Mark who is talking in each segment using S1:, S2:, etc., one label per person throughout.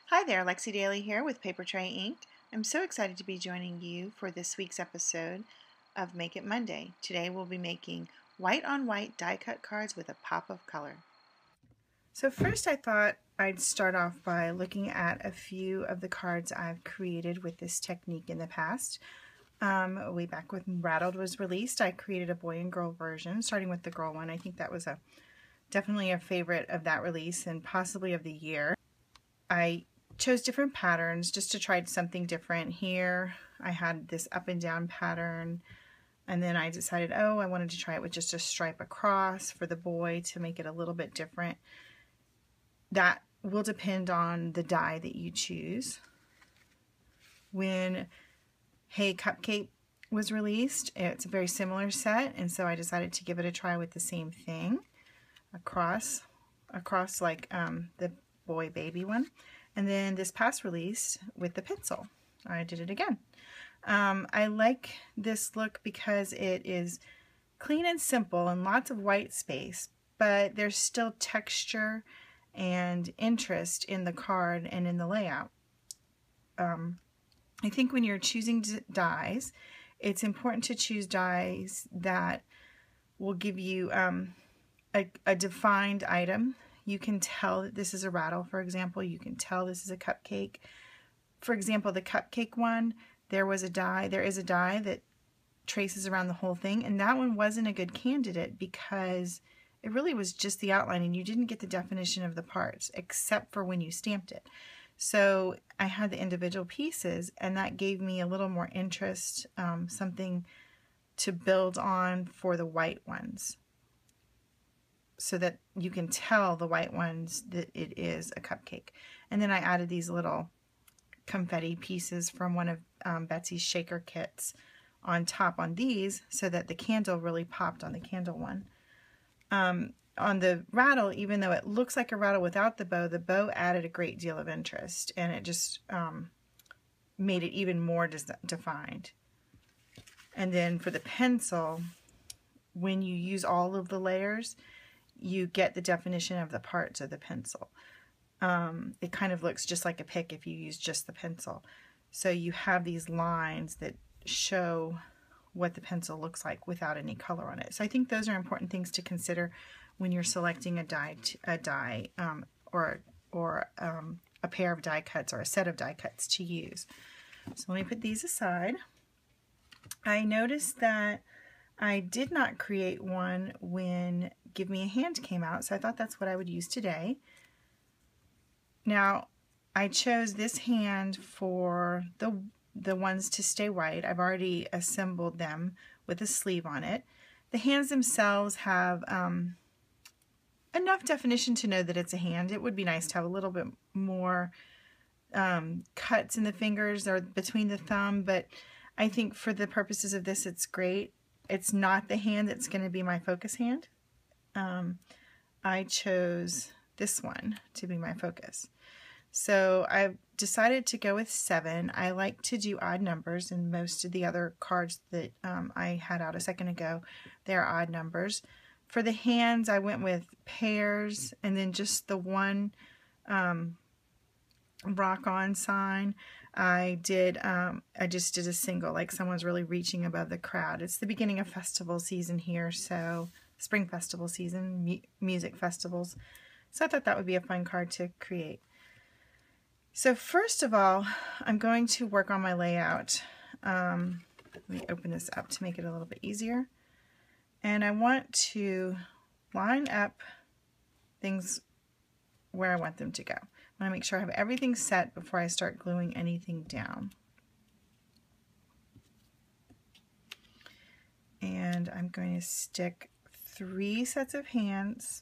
S1: Hi there, Lexi Daly here with Paper Tray Ink. I'm so excited to be joining you for this week's episode of Make It Monday. Today we'll be making white on white die cut cards with a pop of color. So first I thought I'd start off by looking at a few of the cards I've created with this technique in the past. Way back when Rattled was released, I created a boy and girl version, starting with the girl one. I think that was definitely a favorite of that release and possibly of the year. I chose different patterns just to try something different. Here I had this up and down pattern, and then I decided, I wanted to try it with just a stripe across for the boy to make it a little bit different. That will depend on the die that you choose. When Hey Cupcake was released, it's a very similar set, and so I decided to give it a try with the same thing across like the boy baby one. And then this past release with the pencil, I did it again. I like this look because it is clean and simple and lots of white space, but there's still texture and interest in the card and in the layout. I think when you're choosing dies, it's important to choose dies that will give you a defined item. You can tell that this is a rattle, for example. You can tell this is a cupcake. For example, the cupcake one, there is a die that traces around the whole thing, and that one wasn't a good candidate because it really was just the outline and you didn't get the definition of the parts except for when you stamped it. So I had the individual pieces, and that gave me a little more interest, something to build on for the white ones, so that you can tell the white ones that it is a cupcake. And then I added these little confetti pieces from one of Betsy's shaker kits on top on these, so that the candle really popped on the candle one. On the rattle, even though it looks like a rattle without the bow added a great deal of interest, and it just made it even more defined. And then for the pencil, when you use all of the layers, you get the definition of the parts of the pencil. It kind of looks just like a pick if you use just the pencil. So you have these lines that show what the pencil looks like without any color on it. So I think those are important things to consider when you're selecting a die, or a pair of die cuts or a set of die cuts to use. So let me put these aside. I noticed that I did not create one when Give Me a Hand came out, so I thought that's what I would use today. Now, I chose this hand for the ones to stay white. I've already assembled them with a sleeve on it. The hands themselves have enough definition to know that it's a hand. It would be nice to have a little bit more cuts in the fingers or between the thumb, but I think for the purposes of this, it's great. It's not the hand that's going to be my focus hand. I chose this one to be my focus. So I've decided to go with 7. I like to do odd numbers, and most of the other cards that I had out a second ago, they're odd numbers. For the hands, I went with pairs, and then just the one rock on sign. I just did a single, like someone's really reaching above the crowd. It's the beginning of festival season here, so spring festival season, music festivals. So I thought that would be a fun card to create. So first of all, I'm going to work on my layout. Let me open this up to make it a little bit easier. And I want to line up things where I want them to go. I want to make sure I have everything set before I start gluing anything down. And I'm going to stick 3 sets of hands,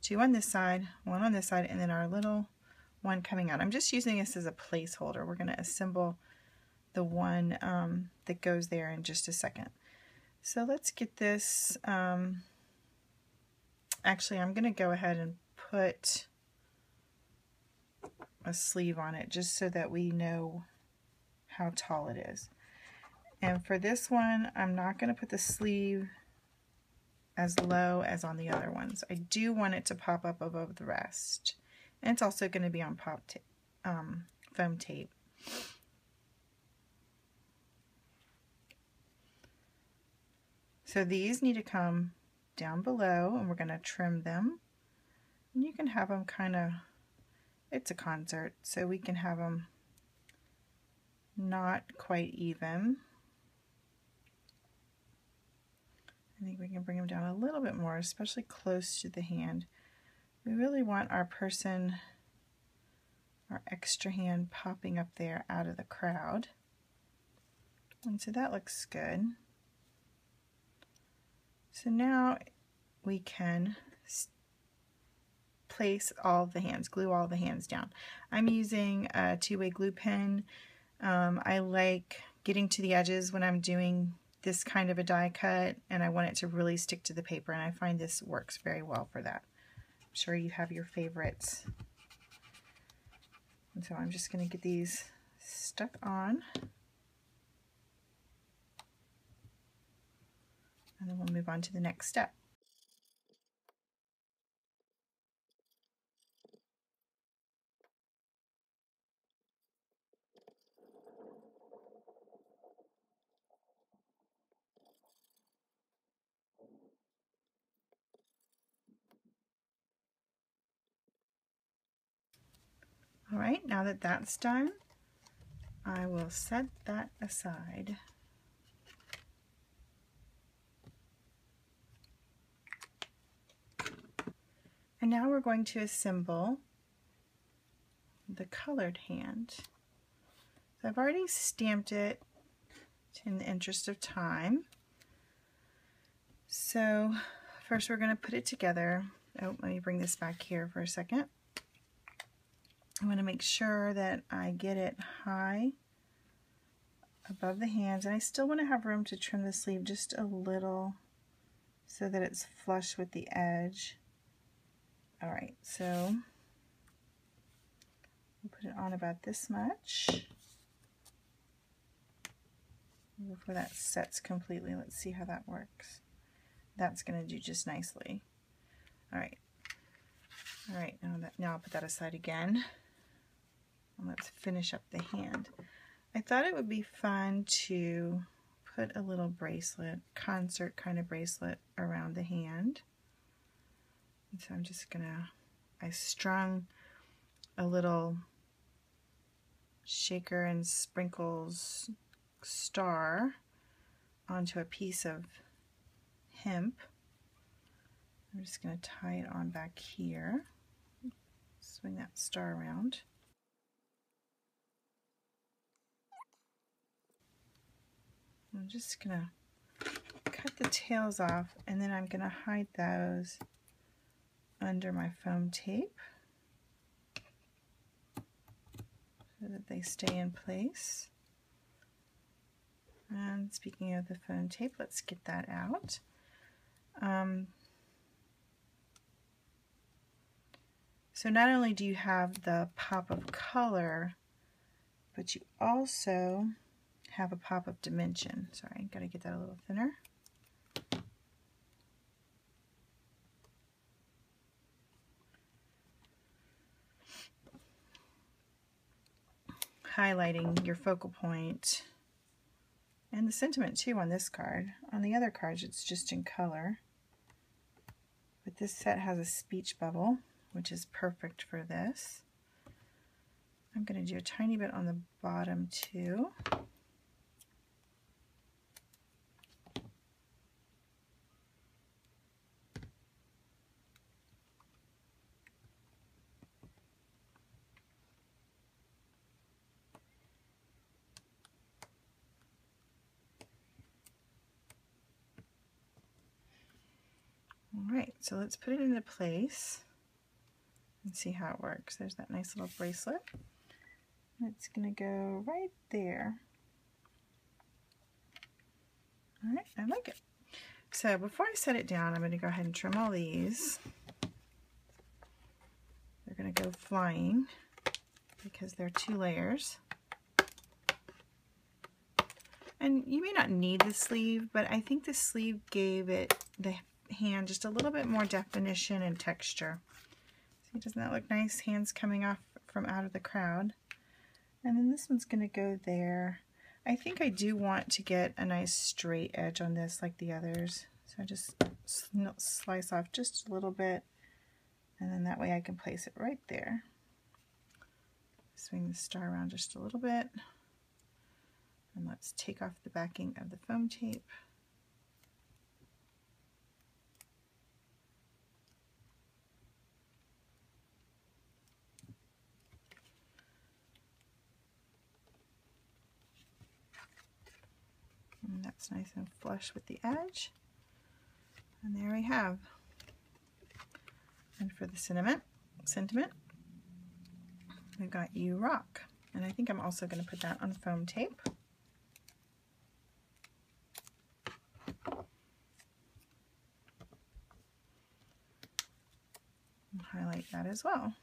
S1: 2 on this side, 1 on this side, and then our little one coming out. I'm just using this as a placeholder. We're going to assemble the one that goes there in just a second. So let's get this. Actually, I'm going to go ahead and put a sleeve on it just so that we know how tall it is. And for this one, I'm not going to put the sleeve as low as on the other ones. I do want it to pop up above the rest. And it's also going to be on pop tape. foam tape. So these need to come down below, and we're going to trim them. And you can have them kind of, it's a concert, so we can have them not quite even. I think we can bring them down a little bit more, especially close to the hand. We really want our person, our extra hand popping up there out of the crowd. And so that looks good. So now we can place all the hands, glue all the hands down. I'm using a two-way glue pen. I like getting to the edges when I'm doing this kind of a die cut, and I want it to really stick to the paper, and I find this works very well for that. I'm sure you have your favorites. And so I'm just going to get these stuck on. And then we'll move on to the next step. All right, now that that's done, I will set that aside. And now we're going to assemble the colored hand. So I've already stamped it in the interest of time. So first we're going to put it together. Oh, let me bring this back here for a second. I want to make sure that I get it high above the hands, and I still want to have room to trim the sleeve just a little so that it's flush with the edge. All right, so we'll put it on about this much. Before that sets completely, let's see how that works. That's going to do just nicely. All right, now I'll put that aside again. And let's finish up the hand. I thought it would be fun to put a little bracelet, concert kind of bracelet around the hand. And so I'm just I strung a little shaker and sprinkles star onto a piece of hemp. I'm just going to tie it on back here. Swing that star around. I'm just going to cut the tails off, and then I'm going to hide those under my foam tape so that they stay in place. And speaking of the foam tape, let's get that out. So not only do you have the pop of color, but you also have a pop of dimension. Sorry, got to get that a little thinner. Highlighting your focal point and the sentiment too on this card. On the other cards it's just in color, but this set has a speech bubble, which is perfect for this. I'm going to do a tiny bit on the bottom too. Alright, so let's put it into place and see how it works. There's that nice little bracelet. It's going to go right there. Alright, I like it. So before I set it down, I'm going to go ahead and trim all these. They're going to go flying because they're 2 layers. And you may not need the sleeve, but I think the sleeve gave it, the hand, just a little bit more definition and texture. See, doesn't that look nice? Hands coming off from out of the crowd. And then this one's going to go there. I think I do want to get a nice straight edge on this like the others. So I just slice off just a little bit, and then that way I can place it right there. Swing the star around just a little bit. And let's take off the backing of the foam tape. And that's nice and flush with the edge. And there we have. And for the sentiment, we've got You Rock. And I think I'm also going to put that on foam tape. And highlight that as well.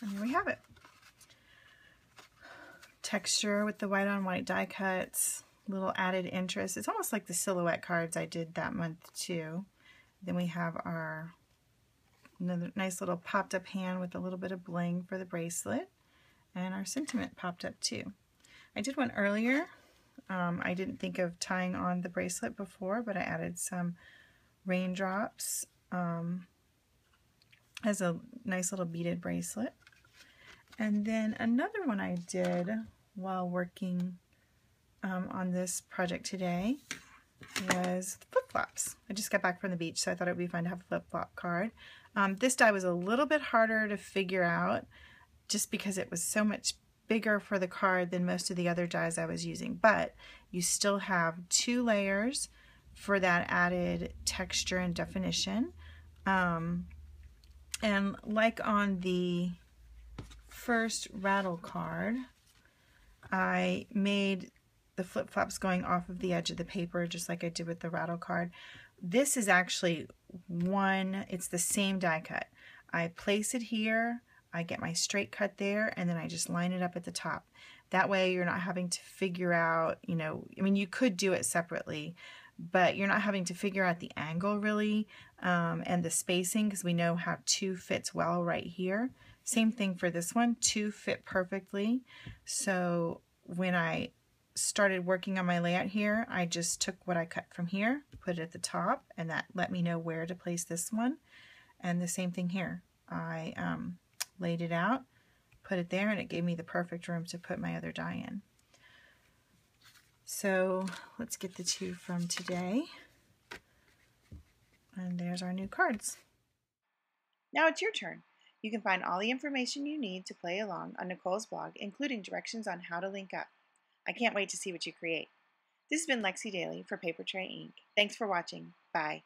S1: And here we have it. Texture with the white on white die cuts, little added interest. It's almost like the silhouette cards I did that month too. Then we have our another nice little popped up hand with a little bit of bling for the bracelet, and our sentiment popped up too. I did one earlier. I didn't think of tying on the bracelet before, but I added some raindrops as a nice little beaded bracelet. And then another one I did while working on this project today was flip-flops. I just got back from the beach, so I thought it would be fun to have a flip-flop card. This die was a little bit harder to figure out just because it was so much bigger for the card than most of the other dies I was using, but you still have 2 layers for that added texture and definition. And like on the first rattle card, I made the flip-flops going off of the edge of the paper just like I did with the rattle card. This is actually it's the same die cut. I place it here, I get my straight cut there, and then I just line it up at the top. That way you're not having to figure out, I mean, you could do it separately, but you're not having to figure out the angle really, and the spacing, because we know how 2 fits well right here. Same thing for this one, 2 fit perfectly. So when I started working on my layout here, I just took what I cut from here, put it at the top, and that let me know where to place this one. And the same thing here. I laid it out, put it there, and it gave me the perfect room to put my other die in. So let's get the 2 from today. And there's our new cards. Now it's your turn. You can find all the information you need to play along on Nicole's blog, including directions on how to link up. I can't wait to see what you create. This has been Lexi Daly for Paper Tray Inc. Thanks for watching. Bye.